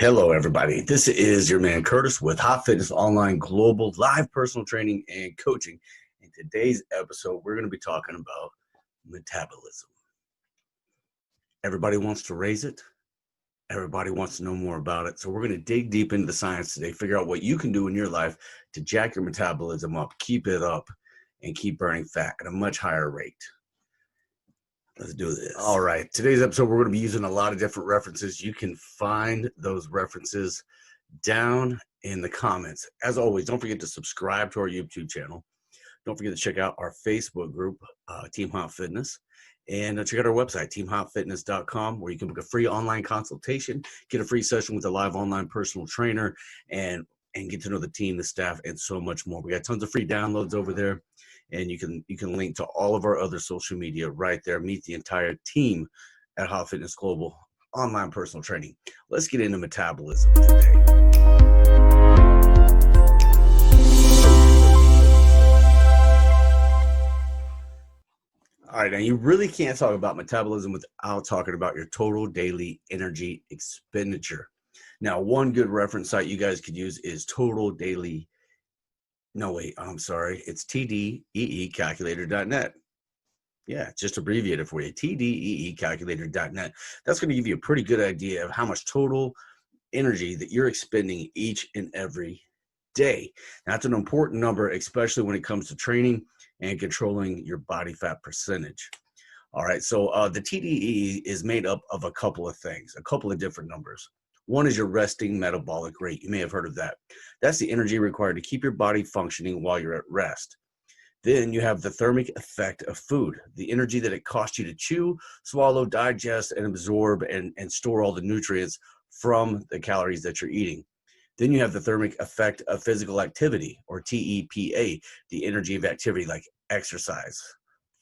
Hello, everybody. This is your man Curtis with Hot Fitness Online Global Live Personal Training and Coaching. In today's episode, we're going to be talking about metabolism. Everybody wants to raise it. Everybody wants to know more about it. So we're going to dig deep into the science today, figure out what you can do in your life to jack your metabolism up, keep it up, and keep burning fat at a much higher rate. Let's do this. All right. Today's episode, we're going to be using a lot of different references. You can find those references down in the comments. As always, don't forget to subscribe to our YouTube channel. Don't forget to check out our Facebook group, Team Hot Fitness. And check out our website, teamhotfitness.com, where you can book a free online consultation, get a free session with a live online personal trainer, and get to know the team, the staff, and so much more. We got tons of free downloads over there. And you can link to all of our other social media right there. Meet the entire team at Hot Fitness Global Online Personal Training. Let's get into metabolism today. All right, now you really can't talk about metabolism without talking about your total daily energy expenditure. Now, one good reference site you guys could use is it's tdeecalculator.net. Yeah, just abbreviate it for you, tdeecalculator.net. That's going to give you a pretty good idea of how much total energy that you're expending each and every day. That's an important number, especially when it comes to training and controlling your body fat percentage. All right, so the TDE is made up of a couple of things, a couple of different numbers. One is your resting metabolic rate. You may have heard of that. That's the energy required to keep your body functioning while you're at rest. Then you have the thermic effect of food, the energy that it costs you to chew, swallow, digest, and absorb and store all the nutrients from the calories that you're eating. Then you have the thermic effect of physical activity, or TEPA, the energy of activity like exercise,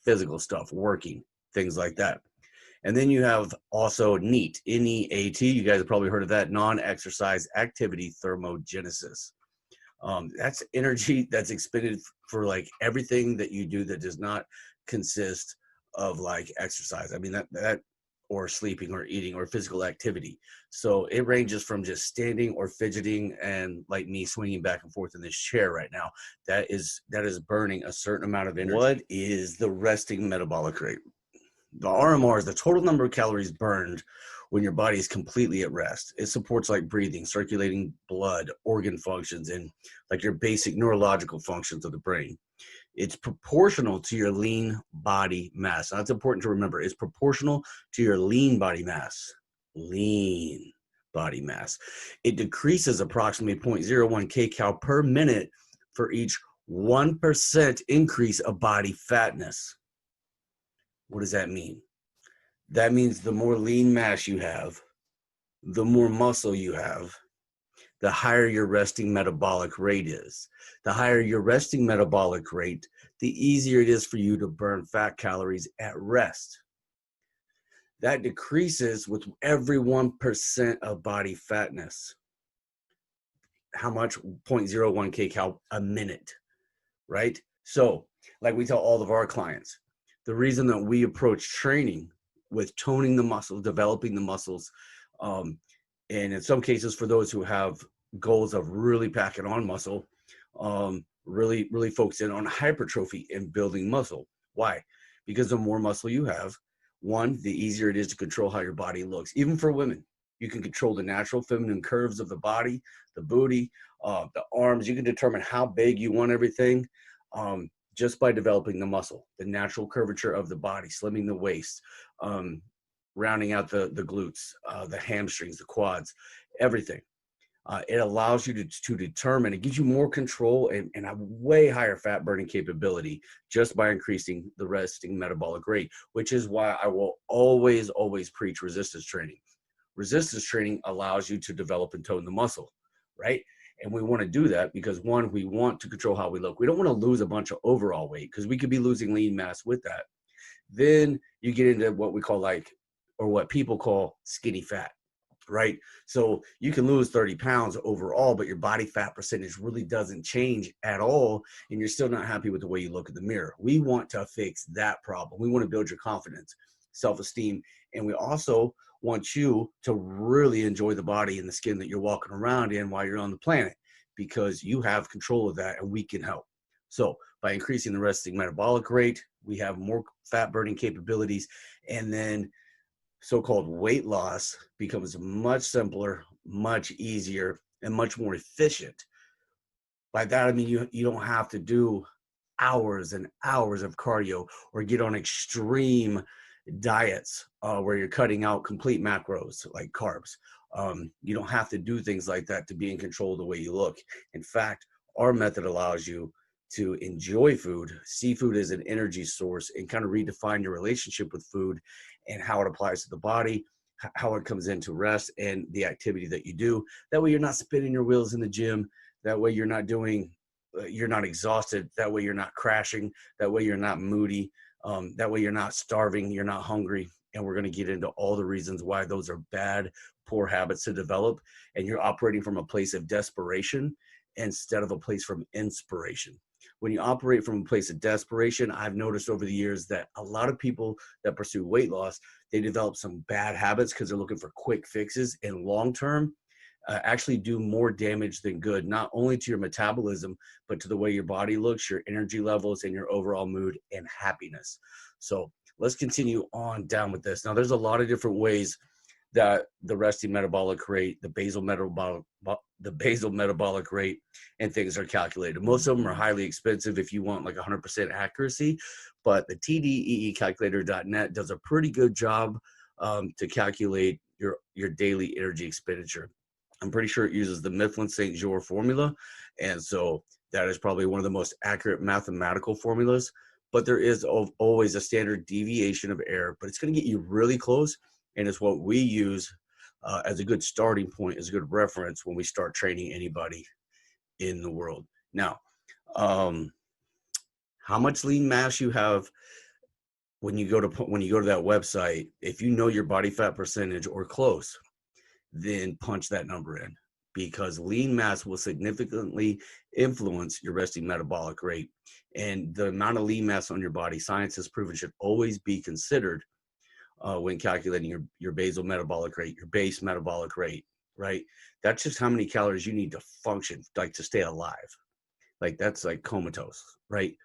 physical stuff, working, things like that. And then you have also NEAT, N-E-A-T. You guys have probably heard of that, non-exercise activity thermogenesis. That's energy that's expended for like everything that you do that does not consist of like exercise. I mean, that or sleeping or eating or physical activity. So it ranges from just standing or fidgeting and like me swinging back and forth in this chair right now. That is burning a certain amount of energy. What is the resting metabolic rate? The RMR is the total number of calories burned when your body is completely at rest. It supports like breathing, circulating blood, organ functions, and like your basic neurological functions of the brain. It's proportional to your lean body mass. Now, that's important to remember. It's proportional to your lean body mass. Lean body mass. It decreases approximately 0.01 kcal per minute for each 1% increase of body fatness. What does that mean? That means the more lean mass you have, the more muscle you have, the higher your resting metabolic rate is. The higher your resting metabolic rate, the easier it is for you to burn fat calories at rest. That decreases with every 1% of body fatness. How much? 0.01 kcal a minute, right? So, like we tell all of our clients, the reason that we approach training with toning the muscles, developing the muscles, and in some cases for those who have goals of really packing on muscle, really focusing on hypertrophy and building muscle. Why? Because the more muscle you have, one, the easier it is to control how your body looks. Even for women, you can control the natural feminine curves of the body, the booty, the arms. You can determine how big you want everything. Just by developing the muscle, the natural curvature of the body, slimming the waist, rounding out the glutes, the hamstrings, the quads, everything. It allows you to determine, it gives you more control and a way higher fat burning capability just by increasing the resting metabolic rate, which is why I will always preach resistance training. Resistance training allows you to develop and tone the muscle, right? And we want to do that because, one, we want to control how we look. We don't want to lose a bunch of overall weight because we could be losing lean mass with that. Then you get into what we call what people call skinny fat, right? So you can lose 30 pounds overall, but your body fat percentage really doesn't change at all, and you're still not happy with the way you look in the mirror. We want to fix that problem. We want to build your confidence, self-esteem, and we also wants you to really enjoy the body and the skin that you're walking around in while you're on the planet, because you have control of that and we can help. So by increasing the resting metabolic rate, we have more fat burning capabilities, and then so-called weight loss becomes much simpler, much easier, and much more efficient. By that, I mean, you don't have to do hours and hours of cardio or get on extreme diets where you're cutting out complete macros like carbs. You don't have to do things like that to be in control of the way you look. In fact, our method allows you to enjoy food, see food as an energy source, and kind of redefine your relationship with food and how it applies to the body, how it comes into rest and the activity that you do. That way you're not spinning your wheels in the gym. That way you're not exhausted. That way you're not crashing. That way you're not moody. That way you're not starving. You're not hungry. And we're going to get into all the reasons why those are bad, poor habits to develop. And you're operating from a place of desperation instead of a place from inspiration. When you operate from a place of desperation, I've noticed over the years that a lot of people that pursue weight loss, they develop some bad habits because they're looking for quick fixes, and long term actually do more damage than good, not only to your metabolism, but to the way your body looks, your energy levels, and your overall mood and happiness. So let's continue on down with this. Now, there's a lot of different ways that the resting metabolic rate, the basal metabolic rate, and things are calculated. Most of them are highly expensive if you want like 100% accuracy, but the TDEEcalculator.net does a pretty good job to calculate your daily energy expenditure. I'm pretty sure it uses the Mifflin-St. Jean formula, and so that is probably one of the most accurate mathematical formulas, but there is always a standard deviation of error, but it's going to get you really close. And it's what we use as a good starting point, as a good reference when we start training anybody in the world. Now, how much lean mass you have when you go to that website, if you know your body fat percentage or close, then punch that number in, because lean mass will significantly influence your resting metabolic rate. And the amount of lean mass on your body, science has proven, should always be considered when calculating your basal metabolic rate, your base metabolic rate, right? That's just how many calories you need to function, like to stay alive. Like that's like comatose, right?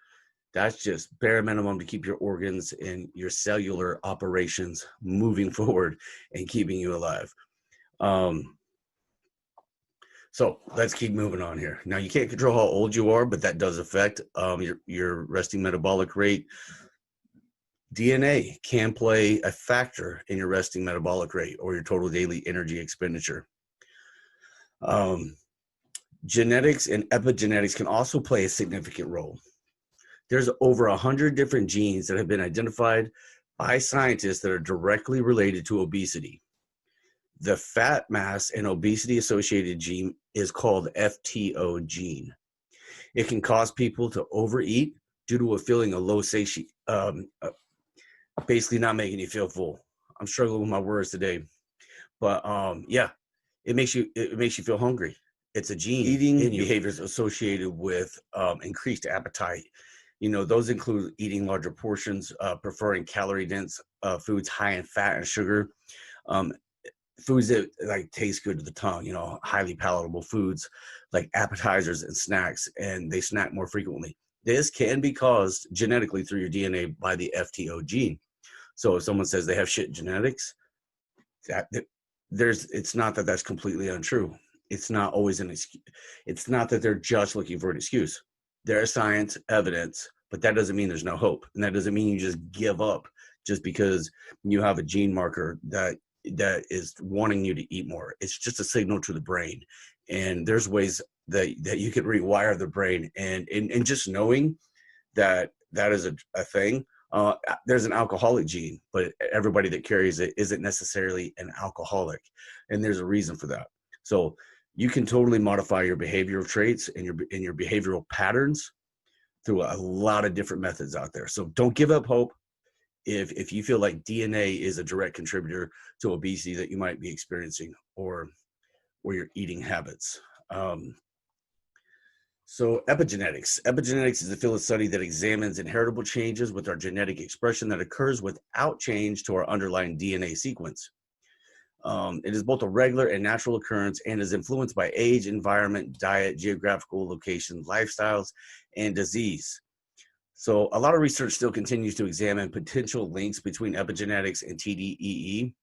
That's just bare minimum to keep your organs and your cellular operations moving forward and keeping you alive. So let's keep moving on here. Now, you can't control how old you are, but that does affect your resting metabolic rate. DNA can play a factor in your resting metabolic rate or your total daily energy expenditure. Genetics and epigenetics can also play a significant role. There's over 100 different genes that have been identified by scientists that are directly related to obesity. The fat mass and obesity associated gene is called FTO gene. It can cause people to overeat due to a feeling of low satiety, basically not making you feel full. I'm struggling with my words today, but yeah, it makes you feel hungry. It's a gene. Eating behaviors associated with increased appetite. You know, those include eating larger portions, preferring calorie-dense foods high in fat and sugar, foods that like taste good to the tongue. You know, highly palatable foods like appetizers and snacks, and they snack more frequently. This can be caused genetically through your DNA by the FTO gene. So if someone says they have shit genetics, it's not that that's completely untrue. It's not always an excuse. It's not that they're just looking for an excuse. There's science, evidence, but that doesn't mean there's no hope. And that doesn't mean you just give up just because you have a gene marker that is wanting you to eat more. It's just a signal to the brain. And there's ways that you can rewire the brain. And just knowing that is a thing. There's an alcoholic gene, but everybody that carries it isn't necessarily an alcoholic. And there's a reason for that. So you can totally modify your behavioral traits and your behavioral patterns through a lot of different methods out there. So don't give up hope if you feel like DNA is a direct contributor to obesity that you might be experiencing or your eating habits. So epigenetics. Epigenetics is a field of study that examines inheritable changes with our genetic expression that occurs without change to our underlying DNA sequence. It is both a regular and natural occurrence and is influenced by age, environment, diet, geographical location, lifestyles, and disease. So a lot of research still continues to examine potential links between epigenetics and TDEE,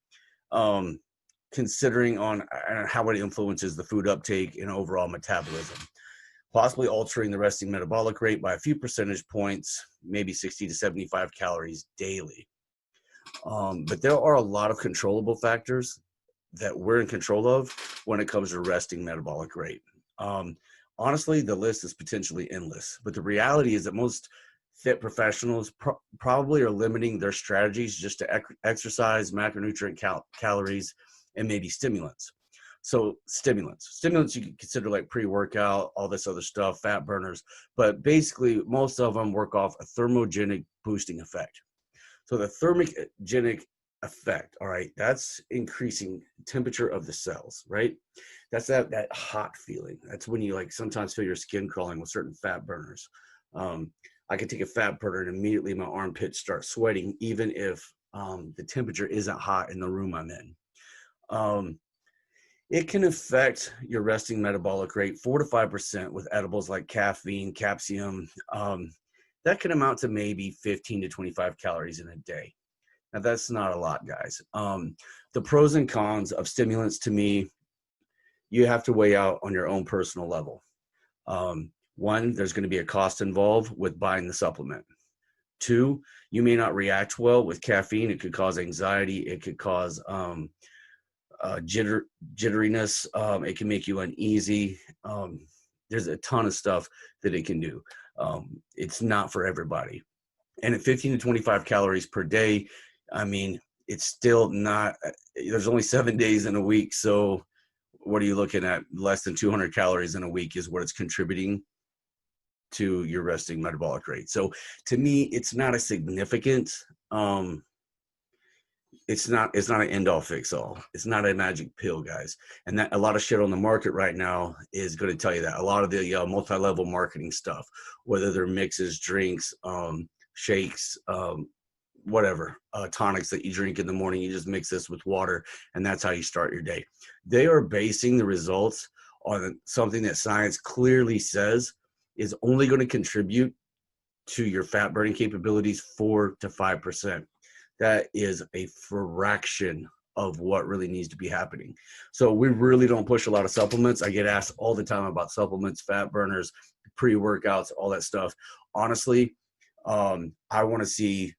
considering on how it influences the food uptake and overall metabolism, possibly altering the resting metabolic rate by a few percentage points, maybe 60 to 75 calories daily. But there are a lot of controllable factors that we're in control of when it comes to resting metabolic rate. Honestly, the list is potentially endless, but the reality is that most fit professionals probably are limiting their strategies just to exercise, macronutrient calories, and maybe stimulants. So stimulants you can consider like pre-workout, all this other stuff, fat burners, but basically most of them work off a thermogenic boosting effect. So the thermogenic effect, all right, that's increasing temperature of the cells, right? That's that hot feeling. That's when you like sometimes feel your skin crawling with certain fat burners. I could take a fat burner and immediately my armpits start sweating, even if the temperature isn't hot in the room I'm in. It can affect your resting metabolic rate 4 to 5% with edibles like caffeine, capsium. That can amount to maybe 15 to 25 calories in a day. Now, that's not a lot, guys. The pros and cons of stimulants, to me, you have to weigh out on your own personal level. One, there's going to be a cost involved with buying the supplement. Two, you may not react well with caffeine. It could cause anxiety. It could cause jitteriness. It can make you uneasy. There's a ton of stuff that it can do. It's not for everybody. And at 15 to 25 calories per day, I mean, it's still not, there's only 7 days in a week. So what are you looking at? Less than 200 calories in a week is what it's contributing to your resting metabolic rate. So to me, it's not a significant, it's not an end all fix all. It's not a magic pill, guys. And that a lot of shit on the market right now is going to tell you that. A lot of the multi-level marketing stuff, whether they're mixes, drinks, shakes, whatever, tonics that you drink in the morning, you just mix this with water and that's how you start your day. They are basing the results on something that science clearly says is only going to contribute to your fat burning capabilities 4 to 5%. That is a fraction of what really needs to be happening. So we really don't push a lot of supplements. I get asked all the time about supplements, fat burners, pre-workouts, all that stuff. Honestly, I want to see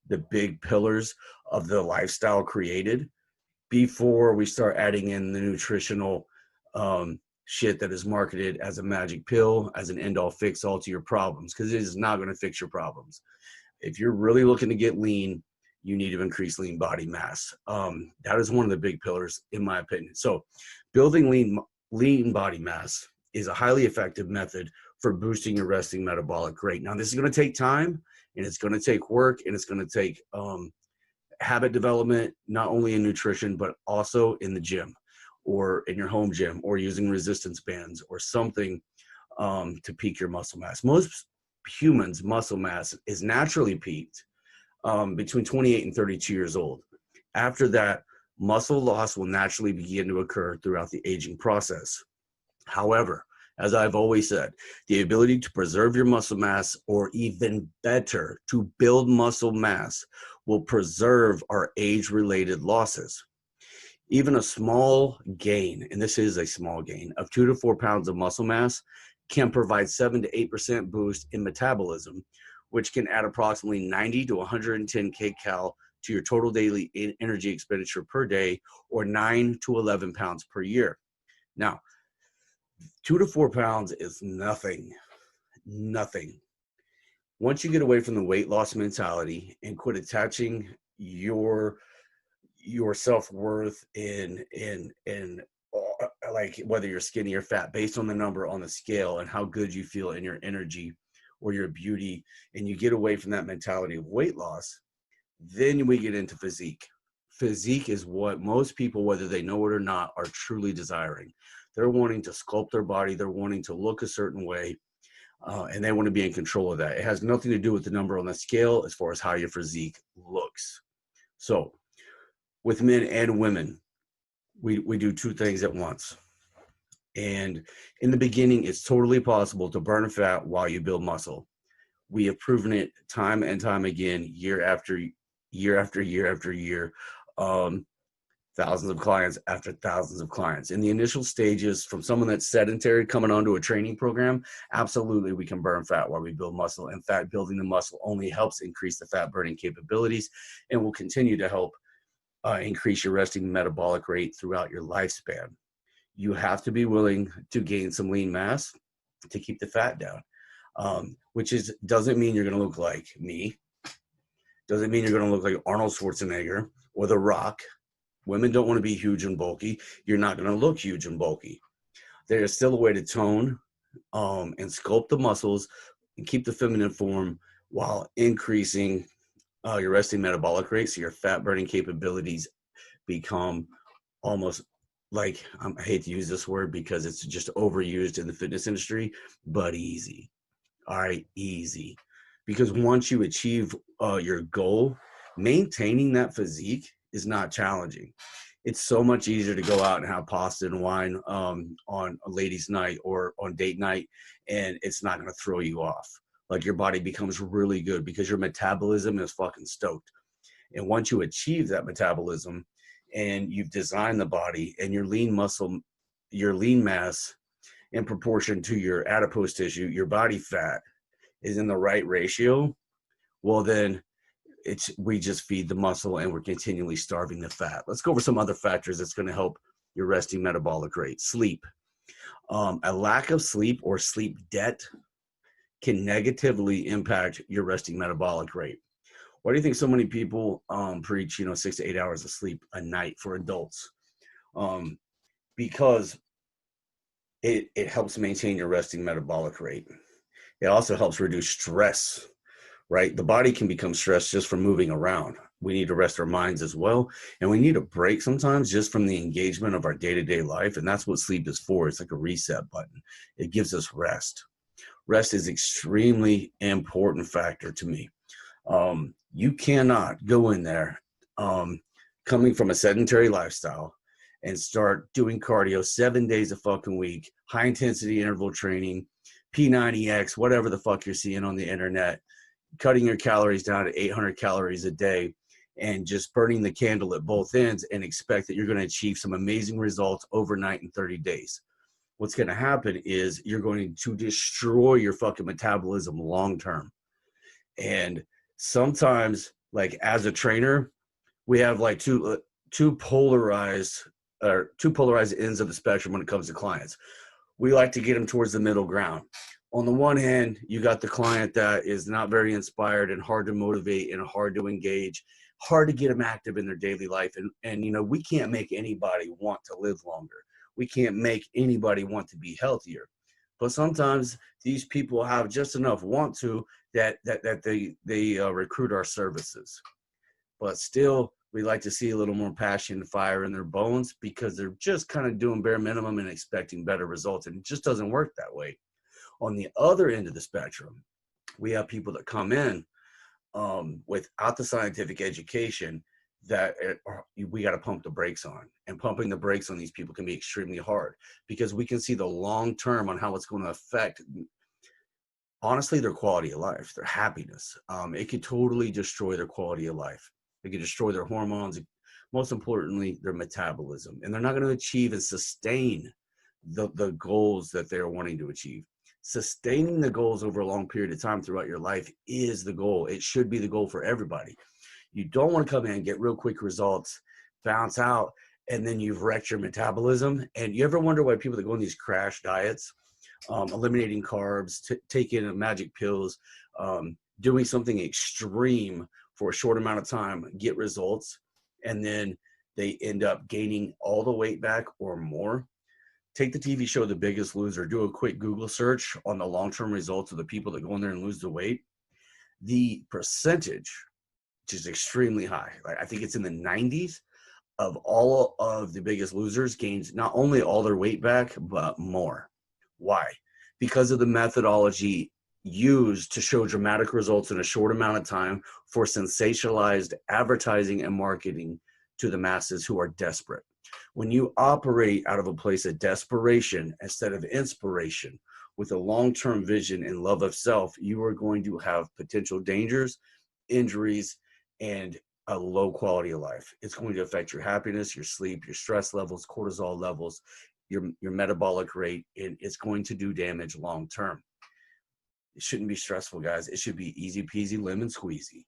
the big pillars of the lifestyle created before we start adding in the nutritional shit that is marketed as a magic pill, as an end all fix all to your problems, because it is not going to fix your problems. If you're really looking to get lean, you need to increase lean body mass. That is one of the big pillars, in my opinion. So building lean body mass is a highly effective method for boosting your resting metabolic rate. Now, this is going to take time, and it's going to take work, and it's going to take habit development, not only in nutrition, but also in the gym or in your home gym or using resistance bands or something to peak your muscle mass. Most humans' muscle mass is naturally peaked between 28 and 32 years old. After that, muscle loss will naturally begin to occur throughout the aging process. However, as I've always said, the ability to preserve your muscle mass, or even better, to build muscle mass, will preserve our age-related losses. Even a small gain, and this is a small gain, of 2 to 4 pounds of muscle mass can provide 7 to 8% boost in metabolism, which can add approximately 90 to 110 kcal to your total daily energy expenditure per day, or 9 to 11 pounds per year. Now, 2 to 4 pounds is nothing. Once you get away from the weight loss mentality and quit attaching your self-worth in like whether you're skinny or fat based on the number on the scale and how good you feel in your energy or your beauty, and you get away from that mentality of weight loss, then we get into physique. Physique is what most people, whether they know it or not, are truly desiring. They're wanting to sculpt their body. They're wanting to look a certain way, and they want to be in control of that. It has nothing to do with the number on the scale as far as how your physique looks. So with men and women, we do two things at once. And in the beginning, it's totally possible to burn fat while you build muscle. We have proven it time and time again, year after year after year after year. Thousands of clients after thousands of clients. In the initial stages, from someone that's sedentary coming onto a training program, absolutely we can burn fat while we build muscle. In fact, building the muscle only helps increase the fat burning capabilities and will continue to help increase your resting metabolic rate throughout your lifespan. You have to be willing to gain some lean mass to keep the fat down, which doesn't mean you're going to look like me. Doesn't mean you're going to look like Arnold Schwarzenegger or The Rock. Women don't want to be huge and bulky. You're not going to look huge and bulky. There is still a way to tone and sculpt the muscles and keep the feminine form while increasing your resting metabolic rate, so your fat burning capabilities become almost like, I hate to use this word because it's just overused in the fitness industry, but easy. All right, easy. Because once you achieve your goal, maintaining that physique is not challenging. It's so much easier to go out and have pasta and wine on a ladies' night or on date night, and it's not going to throw you off. Like, your body becomes really good because your metabolism is fucking stoked. And once you achieve that metabolism and you've designed the body and your lean muscle, your lean mass in proportion to your adipose tissue, your body fat is in the right ratio, well then we just feed the muscle and we're continually starving the fat. Let's go over some other factors that's going to help your resting metabolic rate. Sleep. A lack of sleep or sleep debt can negatively impact your resting metabolic rate. Why do you think so many people preach, 6 to 8 hours of sleep a night for adults? Because it helps maintain your resting metabolic rate. It also helps reduce stress, right? The body can become stressed just from moving around. We need to rest our minds as well. And we need a break sometimes just from the engagement of our day-to-day life. And that's what sleep is for. It's like a reset button. It gives us rest. Rest is extremely important factor to me. You cannot go in there coming from a sedentary lifestyle and start doing cardio 7 days a fucking week, high intensity interval training, P90X, whatever the fuck you're seeing on the internet, cutting your calories down to 800 calories a day and just burning the candle at both ends and expect that you're going to achieve some amazing results overnight in 30 days. What's going to happen is you're going to destroy your fucking metabolism long term. And sometimes, like, as a trainer, we have like two polarized ends of the spectrum when it comes to clients. We like to get them towards the middle ground. On the one hand, you got the client that is not very inspired and hard to motivate and hard to engage, hard to get them active in their daily life. And we can't make anybody want to live longer. We can't make anybody want to be healthier. But sometimes these people have just enough want to that they recruit our services. But still, we like to see a little more passion and fire in their bones because they're just kind of doing bare minimum and expecting better results. And it just doesn't work that way. On the other end of the spectrum, we have people that come in without the scientific education that we got to pump the brakes on. And pumping the brakes on these people can be extremely hard because we can see the long term on how it's going to affect, honestly, their quality of life, their happiness. It could totally destroy their quality of life. It could destroy their hormones, most importantly, their metabolism. And they're not going to achieve and sustain the goals that they're wanting to achieve. Sustaining the goals over a long period of time throughout your life is the goal. It should be the goal for everybody. You don't want to come in and get real quick results, bounce out, and then you've wrecked your metabolism. And you ever wonder why people that go on these crash diets, eliminating carbs, taking magic pills, doing something extreme for a short amount of time, get results, and then they end up gaining all the weight back or more? Take the TV show The Biggest Loser. Do a quick Google search on the long-term results of the people that go in there and lose the weight. The percentage, which is extremely high, like I think it's in the 90s, of all of the Biggest Losers gains not only all their weight back, but more. Why? Because of the methodology used to show dramatic results in a short amount of time for sensationalized advertising and marketing to the masses who are desperate. When you operate out of a place of desperation instead of inspiration, with a long-term vision and love of self, you are going to have potential dangers, injuries, and a low quality of life. It's going to affect your happiness, your sleep, your stress levels, cortisol levels, your metabolic rate, and it's going to do damage long term. It shouldn't be stressful, guys. It should be easy peasy lemon squeezy.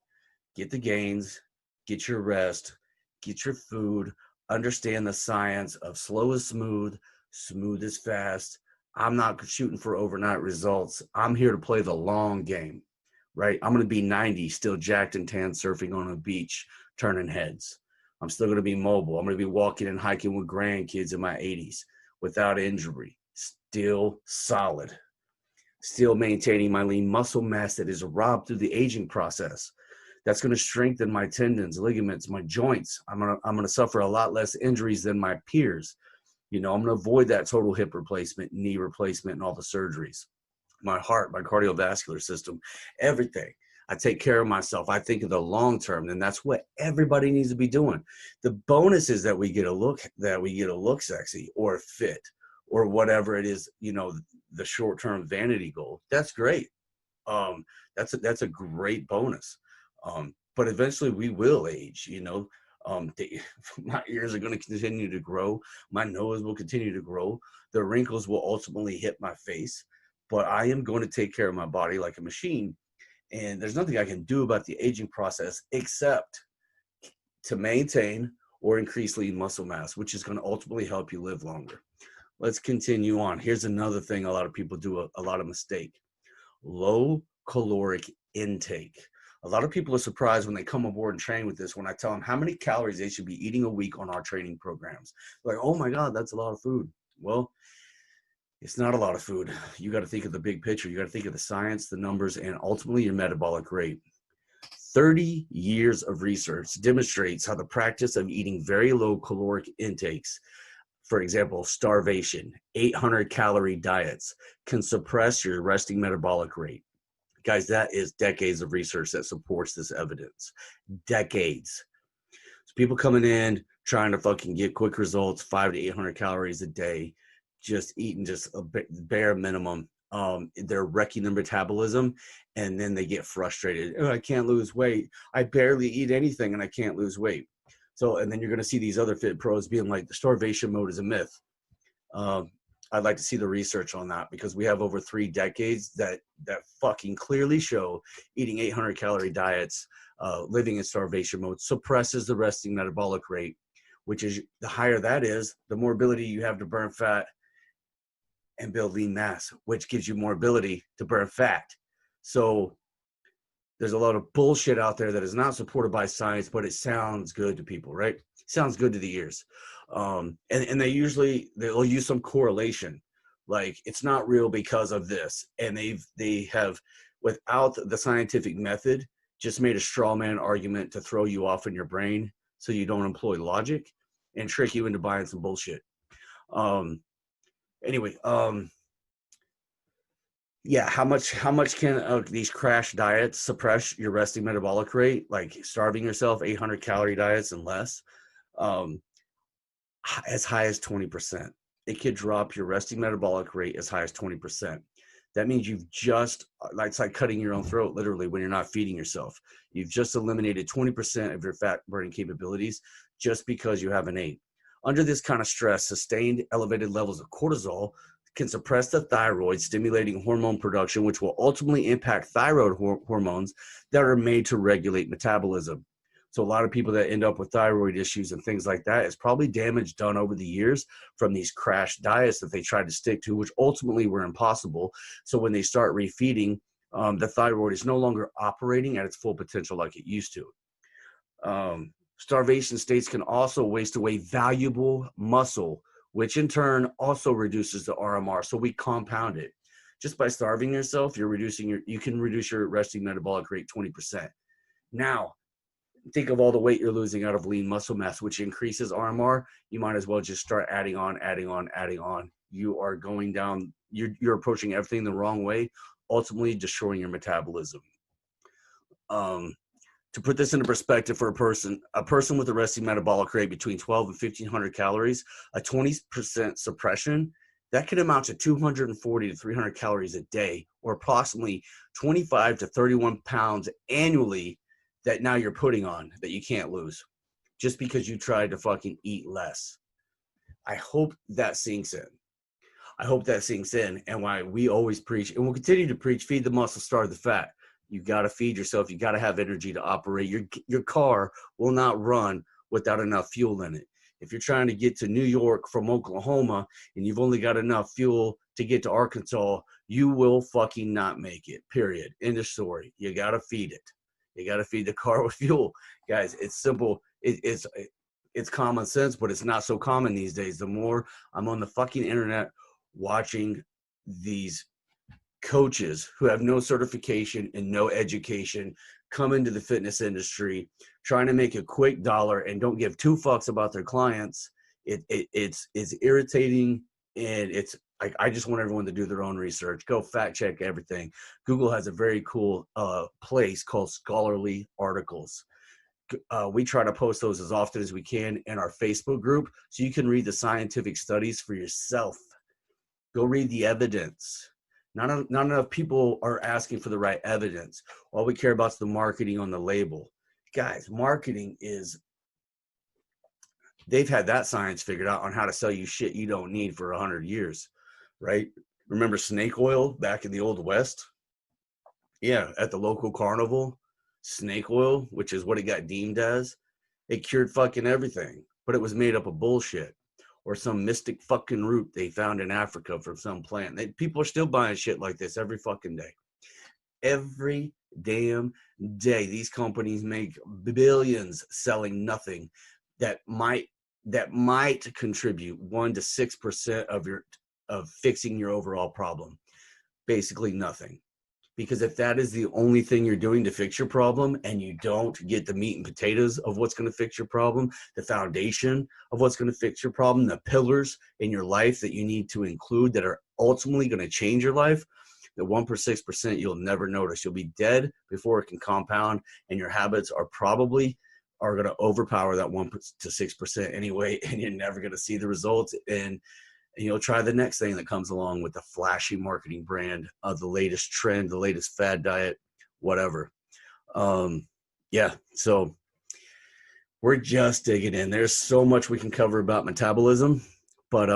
Get the gains, get your rest, get your food, understand the science of slow is smooth, smooth is fast. I'm not shooting for overnight results. I'm here to play the long game, right? I'm going to be 90, still jacked and tan, surfing on a beach, turning heads. I'm still going to be mobile. I'm going to be walking and hiking with grandkids in my 80s without injury, still solid, still maintaining my lean muscle mass that is robbed through the aging process. That's going to strengthen my tendons, ligaments, my joints. I'm going to suffer a lot less injuries than my peers. I'm going to avoid that total hip replacement, knee replacement, and all the surgeries. My heart, my cardiovascular system, everything. I take care of myself. I think of the long term, and that's what everybody needs to be doing. The bonus is that we get a look sexy or fit or whatever it is, the short-term vanity goal. That's great. That's a great bonus. But eventually we will age, my ears are going to continue to grow. My nose will continue to grow. The wrinkles will ultimately hit my face, but I am going to take care of my body like a machine. And there's nothing I can do about the aging process except to maintain or increase lean muscle mass, which is going to ultimately help you live longer. Let's continue on. Here's another thing a lot of people do a lot of mistake. Low caloric intake. A lot of people are surprised when they come aboard and train with this when I tell them how many calories they should be eating a week on our training programs. They're like, oh my God, that's a lot of food. Well, it's not a lot of food. You got to think of the big picture. You got to think of the science, the numbers, and ultimately your metabolic rate. 30 years of research demonstrates how the practice of eating very low caloric intakes, for example, starvation, 800 calorie diets, can suppress your resting metabolic rate. Guys, that is decades of research that supports this evidence. Decades. So people coming in trying to fucking get quick results, 500 to 800 calories a day, just eating just a bare minimum. They're wrecking their metabolism, and then they get frustrated. Oh, I can't lose weight. I barely eat anything and I can't lose weight. So, and then you're going to see these other fit pros being like, the starvation mode is a myth. I'd like to see the research on that, because we have over 3 decades that fucking clearly show eating 800 calorie diets, living in starvation mode suppresses the resting metabolic rate, which is the higher that is, the more ability you have to burn fat and build lean mass, which gives you more ability to burn fat. So there's a lot of bullshit out there that is not supported by science, but it sounds good to people, right? It sounds good to the ears. And they'll use some correlation, like it's not real because of this. And they have, without the scientific method, just made a straw man argument to throw you off in your brain so you don't employ logic and trick you into buying some bullshit. Anyway, yeah, how much can these crash diets suppress your resting metabolic rate? Like starving yourself, 800 calorie diets and less, as high as 20%. It could drop your resting metabolic rate as high as 20%. That means you've just, it's like cutting your own throat, literally, when you're not feeding yourself. You've just eliminated 20% of your fat burning capabilities just because you haven't ate. Under this kind of stress, sustained elevated levels of cortisol can suppress the thyroid, stimulating hormone production, which will ultimately impact thyroid hormones that are made to regulate metabolism. So a lot of people that end up with thyroid issues and things like that is probably damage done over the years from these crash diets that they tried to stick to, which ultimately were impossible. So when they start refeeding, the thyroid is no longer operating at its full potential like it used to. Starvation states can also waste away valuable muscle, which in turn also reduces the RMR. So we compound it. Just by starving yourself, you can reduce your resting metabolic rate 20%. Now, think of all the weight you're losing out of lean muscle mass, which increases RMR. You might as well just start adding on. You are going down, you're approaching everything the wrong way, ultimately destroying your metabolism. To put this into perspective for a person with a resting metabolic rate between 12 and 1500 calories, a 20% suppression, that can amount to 240 to 300 calories a day, or approximately 25 to 31 pounds annually that now you're putting on that you can't lose just because you tried to fucking eat less. I hope that sinks in. I hope that sinks in, and why we always preach, and we'll continue to preach, feed the muscle, starve the fat. You got to feed yourself. You got to have energy to operate. Your car will not run without enough fuel in it. If you're trying to get to New York from Oklahoma and you've only got enough fuel to get to Arkansas, you will fucking not make it, period. End of story. You got to feed it. You got to feed the car with fuel. Guys, it's simple. It's common sense, but it's not so common these days. The more I'm on the fucking internet watching these coaches who have no certification and no education come into the fitness industry trying to make a quick dollar and don't give two fucks about their clients, it's irritating. And it's like, I just want everyone to do their own research, go fact check everything. Google has a very cool place called scholarly articles. We try to post those as often as we can in our Facebook group so you can read the scientific studies for yourself. Go read the evidence. Not enough people are asking for the right evidence. All we care about is the marketing on the label. Guys, marketing is, they've had that science figured out on how to sell you shit you don't need for 100 years, right? Remember snake oil back in the Old West? Yeah, at the local carnival, snake oil, which is what it got deemed as, it cured fucking everything, but it was made up of bullshit. Or some mystic fucking root they found in Africa from some plant. People are still buying shit like this every fucking day. Every damn day, these companies make billions selling nothing that might contribute 1 to 6% of fixing your overall problem. Basically nothing. Because if that is the only thing you're doing to fix your problem and you don't get the meat and potatoes of what's going to fix your problem, the foundation of what's going to fix your problem, the pillars in your life that you need to include that are ultimately going to change your life, the 1% you'll never notice. You'll be dead before it can compound, and your habits are going to overpower that 1 to 6% anyway, and you're never going to see the results. And you'll try the next thing that comes along with the flashy marketing brand of the latest trend, the latest fad diet, whatever. Yeah, so we're just digging in. There's so much we can cover about metabolism, but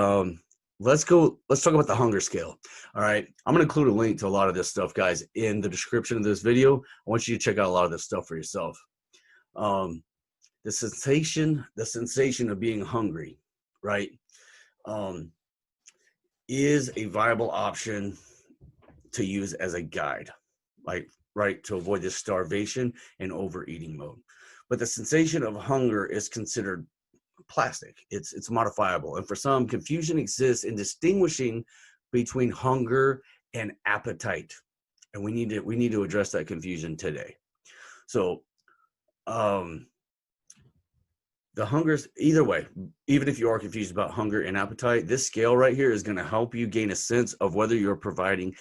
let's talk about the hunger scale. All right, I'm going to include a link to a lot of this stuff, guys, in the description of this video. I want you to check out a lot of this stuff for yourself. The sensation of being hungry, right? Is a viable option to use as a guide, like, right, to avoid this starvation and overeating mode. But the sensation of hunger is considered plastic. It's modifiable. And for some, confusion exists in distinguishing between hunger and appetite. And we need to address that confusion today. So, the hunger's either way, even if you are confused about hunger and appetite, this scale right here is going to help you gain a sense of whether you're providing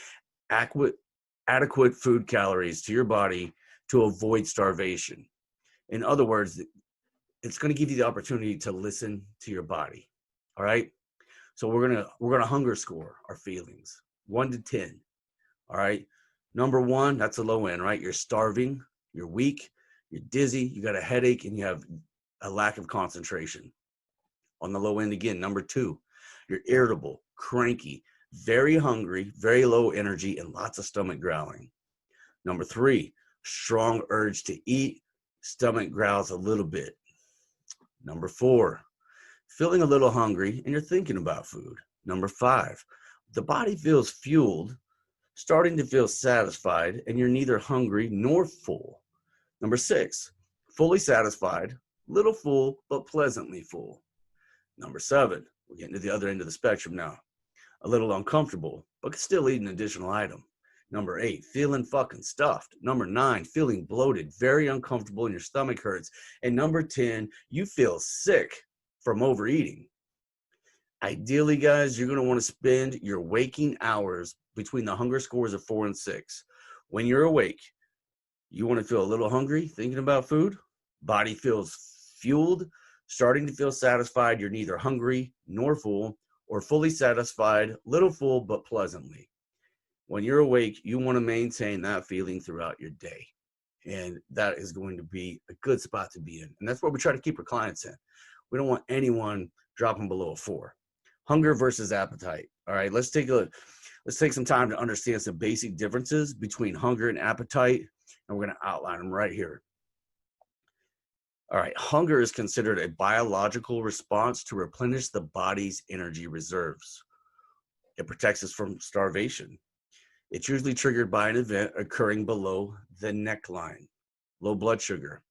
adequate food calories to your body to avoid starvation. In other words, it's going to give you the opportunity to listen to your body. All right. So we're going to hunger score our feelings 1 to 10. All right. Number 1, that's a low end, right? You're starving, you're weak, you're dizzy, you got a headache, and you have a lack of concentration. On the low end again, number 2, you're irritable, cranky, very hungry, very low energy, and lots of stomach growling. Number 3, strong urge to eat, stomach growls a little bit. Number 4, feeling a little hungry and you're thinking about food. Number 5, the body feels fueled, starting to feel satisfied, and you're neither hungry nor full. Number 6, fully satisfied, little full, but pleasantly full. Number 7, we're getting to the other end of the spectrum now. A little uncomfortable, but can still eat an additional item. Number 8, feeling fucking stuffed. Number 9, feeling bloated, very uncomfortable, and your stomach hurts. And number 10, you feel sick from overeating. Ideally, guys, you're going to want to spend your waking hours between the hunger scores of 4 and 6. When you're awake, You want to feel a little hungry thinking about food? Body feels fueled, starting to feel satisfied. You're neither hungry nor full, or fully satisfied, little full, but pleasantly. When you're awake, you want to maintain that feeling throughout your day. And that is going to be a good spot to be in. And that's what we try to keep our clients in. We don't want anyone dropping below a 4. Hunger versus appetite. All right, let's take some time to understand some basic differences between hunger and appetite, and we're going to outline them right here. All right, hunger is considered a biological response to replenish the body's energy reserves. It protects us from starvation. It's usually triggered by an event occurring below the neckline: low blood sugar,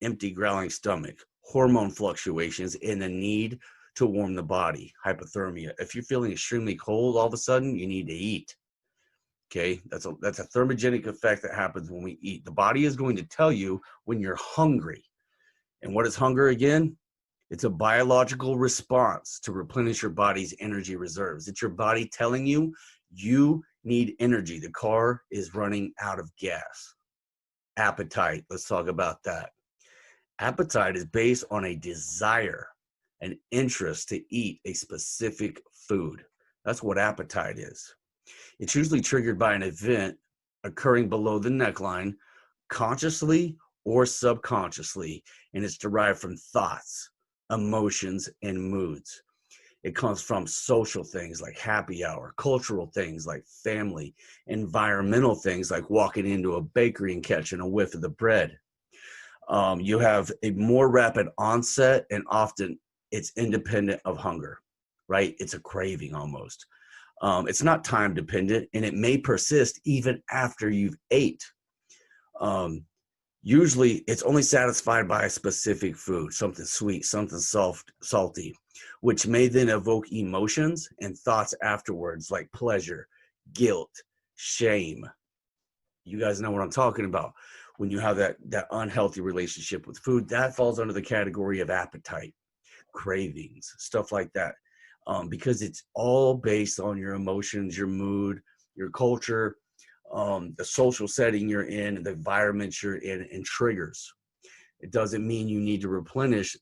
empty growling stomach, hormone fluctuations, and a need to warm the body, hypothermia. If you're feeling extremely cold all of a sudden, you need to eat. Okay, that's a thermogenic effect that happens when we eat. The body is going to tell you when you're hungry. And what is hunger again? It's a biological response to replenish your body's energy reserves. It's your body telling you you need energy. The car is running out of gas. Appetite, let's talk about that. Appetite is based on a desire, an interest to eat a specific food. That's what appetite is. It's usually triggered by an event occurring below the neckline, consciously or subconsciously, and it's derived from thoughts, emotions, and moods. It comes from social things like happy hour, cultural things like family, environmental things like walking into a bakery and catching a whiff of the bread. You have a more rapid onset, and often it's independent of hunger, right? It's a craving almost. It's not time dependent, and it may persist even after you've ate. Usually it's only satisfied by a specific food, something sweet, something salty, which may then evoke emotions and thoughts afterwards like pleasure, guilt, shame. You guys know what I'm talking about. When you have that unhealthy relationship with food, that falls under the category of appetite, cravings, stuff like that. Because it's all based on your emotions, your mood, your culture, the social setting you're in, the environment you're in, and triggers. It doesn't mean you need to replenish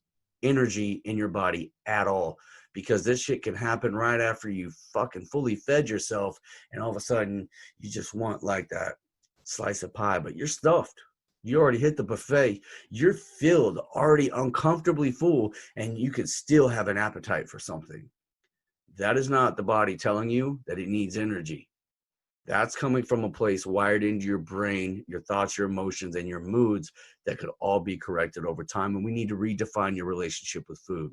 energy in your body at all, because this shit can happen right after you fucking fully fed yourself, and all of a sudden you just want like that slice of pie, but you're stuffed. You already hit the buffet. You're filled, already uncomfortably full, and you could still have an appetite for something. That is not the body telling you that it needs energy. That's coming from a place wired into your brain, your thoughts, your emotions, and your moods that could all be corrected over time. And we need to redefine your relationship with food.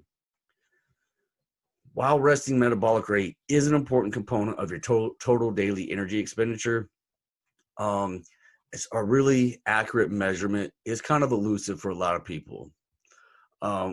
While resting metabolic rate is an important component of your total daily energy expenditure, it's a really accurate measurement is kind of elusive for a lot of people.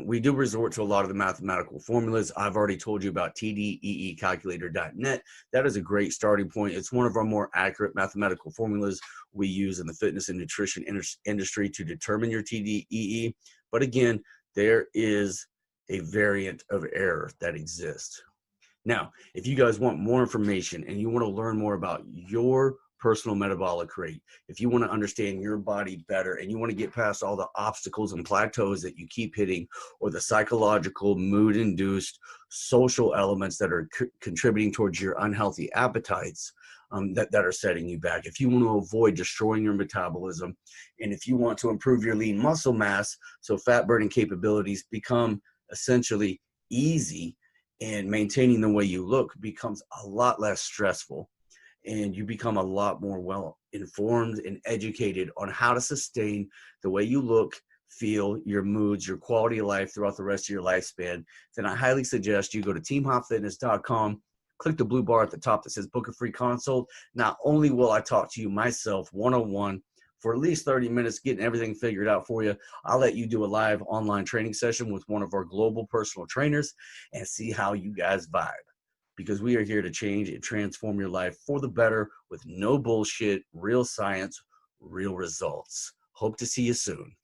We do resort to a lot of the mathematical formulas. I've already told you about tdeecalculator.net. That is a great starting point. It's one of our more accurate mathematical formulas we use in the fitness and nutrition industry to determine your TDEE. But again, there is a variant of error that exists. Now, if you guys want more information and you want to learn more about your personal metabolic rate, if you want to understand your body better and you want to get past all the obstacles and plateaus that you keep hitting, or the psychological, mood-induced, social elements that are contributing towards your unhealthy appetites that are setting you back, if you want to avoid destroying your metabolism, and if you want to improve your lean muscle mass so fat burning capabilities become essentially easy, and maintaining the way you look becomes a lot less stressful, and you become a lot more well informed and educated on how to sustain the way you look, feel, your moods, your quality of life throughout the rest of your lifespan, then I highly suggest you go to teamhopfitness.com, click the blue bar at the top that says book a free consult. Not only will I talk to you myself one-on-one for at least 30 minutes, getting everything figured out for you, I'll let you do a live online training session with one of our global personal trainers and see how you guys vibe. Because we are here to change and transform your life for the better with no bullshit, real science, real results. Hope to see you soon.